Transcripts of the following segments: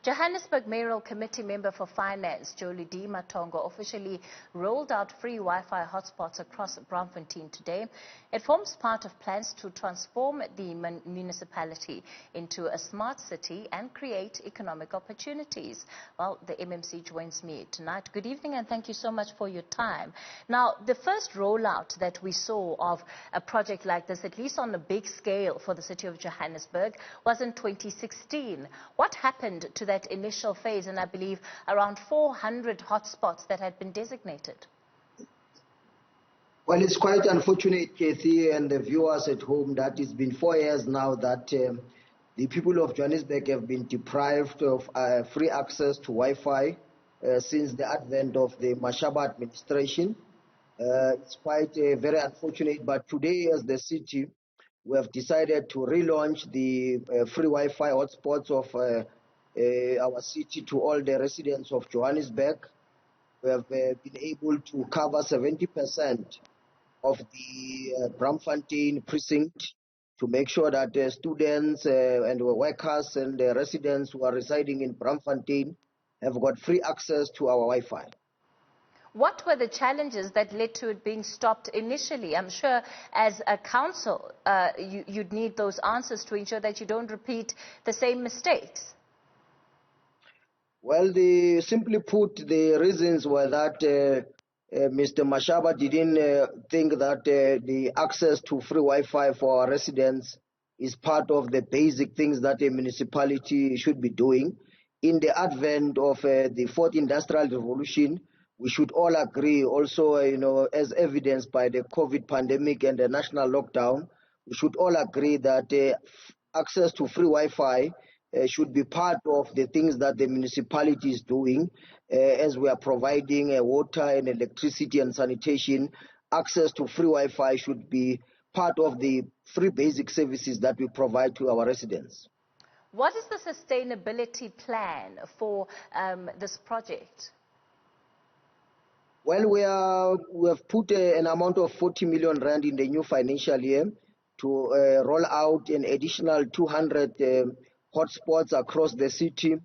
Johannesburg Mayoral Committee Member for Finance, Jolidee Matongo, officially rolled out free Wi-Fi hotspots across Braamfontein today. It forms part of plans to transform the municipality into a smart city and create economic opportunities. Well, the MMC joins me tonight. Good evening and thank you so much for your time. Now, the first rollout that we saw of a project like this, at least on a big scale for the city of Johannesburg, was in 2016. What happened to that initial phase, and I believe around 400 hotspots that had been designated? Well, it's quite unfortunate, Kathy, and the viewers at home, that it's been 4 years now that the people of Johannesburg have been deprived of free access to Wi-Fi since the advent of the Mashaba administration. It's quite very unfortunate, but today as the city, we have decided to relaunch the free Wi-Fi hotspots of our city to all the residents of Johannesburg. We have been able to cover 70% of the Braamfontein precinct to make sure that the students and workers and the residents who are residing in Braamfontein have got free access to our Wi-Fi. What were the challenges that led to it being stopped initially? I'm sure as a council, you'd need those answers to ensure that you don't repeat the same mistakes. Well, simply put, the reasons were that Mr. Mashaba didn't think that the access to free Wi-Fi for our residents is part of the basic things that a municipality should be doing. In the advent of the fourth industrial revolution, we should all agree also, as evidenced by the COVID pandemic and the national lockdown, we should all agree that access to free Wi-Fi should be part of the things that the municipality is doing as we are providing water and electricity and sanitation. Access to free Wi-Fi should be part of the free basic services that we provide to our residents. What is the sustainability plan for this project? Well, we have put an amount of 40 million rand in the new financial year to roll out an additional 200 hotspots across the city.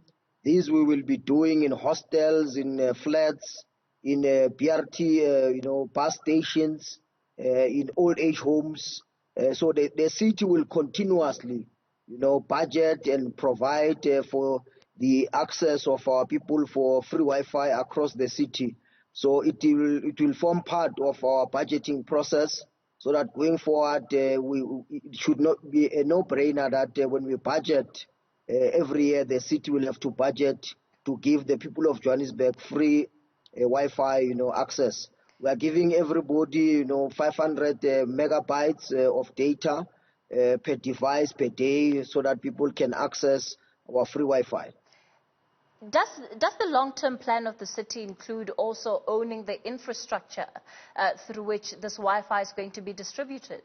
These we will be doing in hostels, in flats, in BRT, bus stations, in old age homes. So the city will continuously, budget and provide for the access of our people for free Wi-Fi across the city. So it will form part of our budgeting process, so that going forward, it should not be a no-brainer that when we budget every year, the city will have to budget to give the people of Johannesburg free Wi-Fi, access. We are giving everybody, 500 megabytes of data per device per day, so that people can access our free Wi-Fi. Does the long-term plan of the city include also owning the infrastructure through which this Wi-Fi is going to be distributed?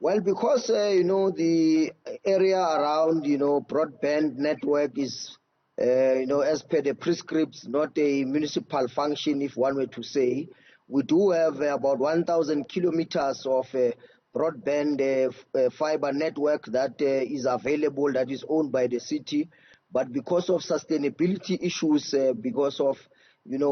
Well, because, the area around, broadband network is, as per the prescripts, not a municipal function, if one were to say. We do have about 1,000 kilometers of broadband fiber network that is available, that is owned by the city. But because of sustainability issues, because of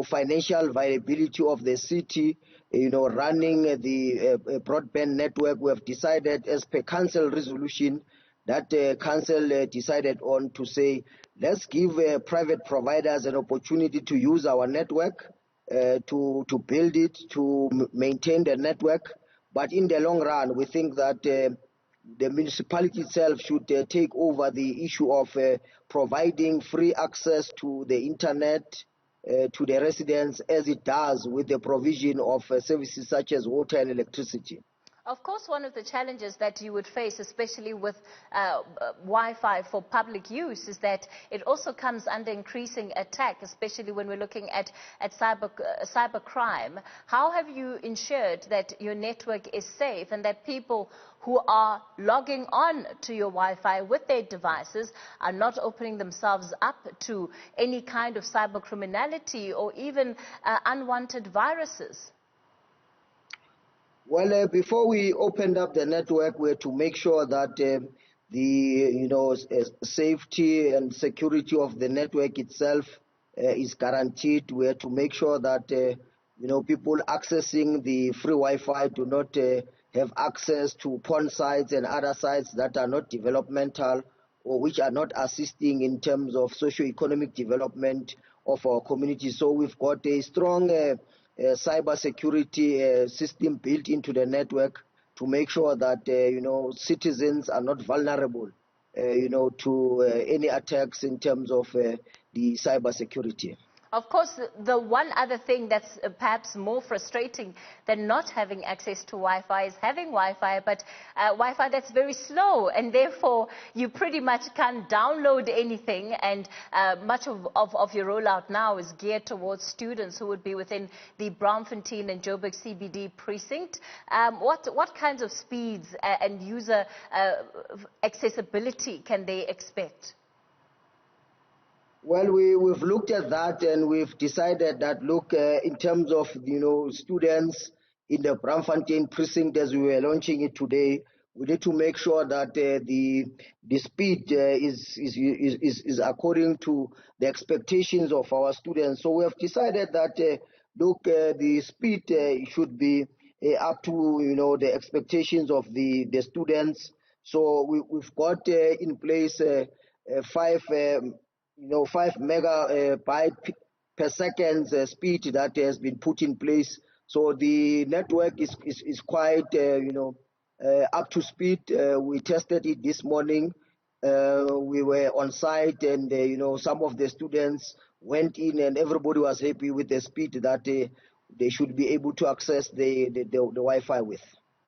financial viability of the city, running the broadband network, we have decided, as per council resolution, that council decided on to say, let's give private providers an opportunity to use our network, to build it, to maintain the network. But in the long run, we think that the municipality itself should take over the issue of providing free access to the internet to the residents, as it does with the provision of services such as water and electricity. Of course, one of the challenges that you would face, especially with Wi-Fi for public use, is that it also comes under increasing attack, especially when we're looking at cyber crime. How have you ensured that your network is safe and that people who are logging on to your Wi-Fi with their devices are not opening themselves up to any kind of cyber criminality or even unwanted viruses? Well, before we opened up the network, we had to make sure that the safety and security of the network itself is guaranteed. We have to make sure that people accessing the free Wi-Fi do not have access to porn sites and other sites that are not developmental or which are not assisting in terms of socio-economic development of our community. So we've got a strong cyber security system built into the network to make sure that citizens are not vulnerable to any attacks in terms of the cyber security. Of course, the one other thing that's perhaps more frustrating than not having access to Wi-Fi is having Wi-Fi, but Wi-Fi that's very slow, and therefore you pretty much can't download anything, and much of your rollout now is geared towards students who would be within the Braamfontein and Joburg CBD precinct. What kinds of speeds and user accessibility can they expect? Well, we've looked at that and we've decided that, look, in terms of, students in the Braamfontein precinct as we were launching it today, we need to make sure that the speed is according to the expectations of our students. So we have decided that, look, the speed should be up to, the expectations of the students. So we've got in place 5 megabyte per second speed that has been put in place. So the network is quite up to speed. We tested it this morning. We were on site, and some of the students went in, and everybody was happy with the speed that they should be able to access the Wi-Fi with.